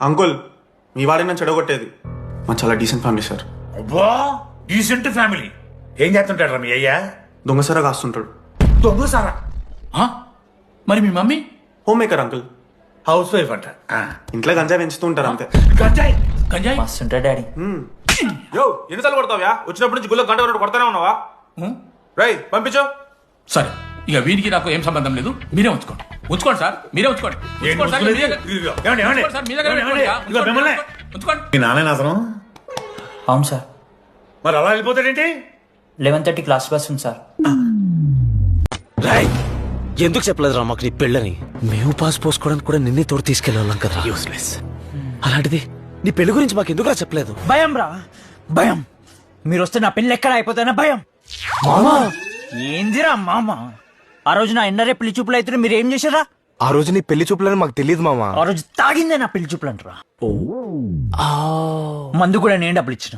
Uncle మీ వాడిని నన్ను చెడగొట్టేది మా చాలా డీసెంట్ ఫ్యామిలీ సార్. అబ్బా డీసెంట్ ఫ్యామిలీ. ఏం చేస్తుంటాడు రా మీ అయ్యా? దొంగసరా కాస్తుంటాడు. దొంగ సారా? మరి మీ mummy? Homemaker uncle. Housewife అంట. ఇంట్లో గంజాయి పెంచుతూ ఉంటారు అంతే. గంజాయి గంజాయి మస్తుంటా డాడీ. యో ఎన్నిసార్లు కొడతావ్యా? వచ్చినప్పటి నుంచి గుళ్ళ గంట కొట్టు కొడతానే ఉన్నావా? రై పంపించు. సరే ఇక వీరికి నాకు ఏం సంబంధం లేదు, మీరే ఉంచుకోండి. ఉంచుకోండి సార్, మీరే ఉంచుకోండి. ఉంచుకోండి సార్, మీ దగ్గర- ఉంచుకోండి సార్, మీ దగ్గర పెట్టుకోండి. ఉంచుకోండి. మీ నాన్న అతను అవును సార్, మరి అలా వెళ్ళిపోతాడేంటి? 11:30 క్లాస్ బస్ ఉంది సార్. రాయ్ ఎందుకు చెప్పలేదురా మాకు నీ పెళ్ళని? మేము పాస్ పోసుకోవడానికి కూడా నిన్నే తోడు తీసుకెళ్ళాం కదా. యూస్లెస్. అలాంటిది నీ పెళ్లి గురించి మాకు ఎందుకురా చెప్పలేదు? భయం రా, భయం. మీరు వస్తే నా పెళ్లి ఎక్కడ అయిపోతానా భయం. ఏందిరా మామ, ఆ రోజు నా ఎండరే పెళ్లి చూపులు అయితే మీరు ఏం చేశారా? ఆ రోజు నీ పెళ్లి చూపులని మాకు తెలియదు మామా. ఆ రోజు తాగిందే నా పెళ్లి చూపులు అంటారా. మందు కూడా నేను డబ్బులు ఇచ్చిన.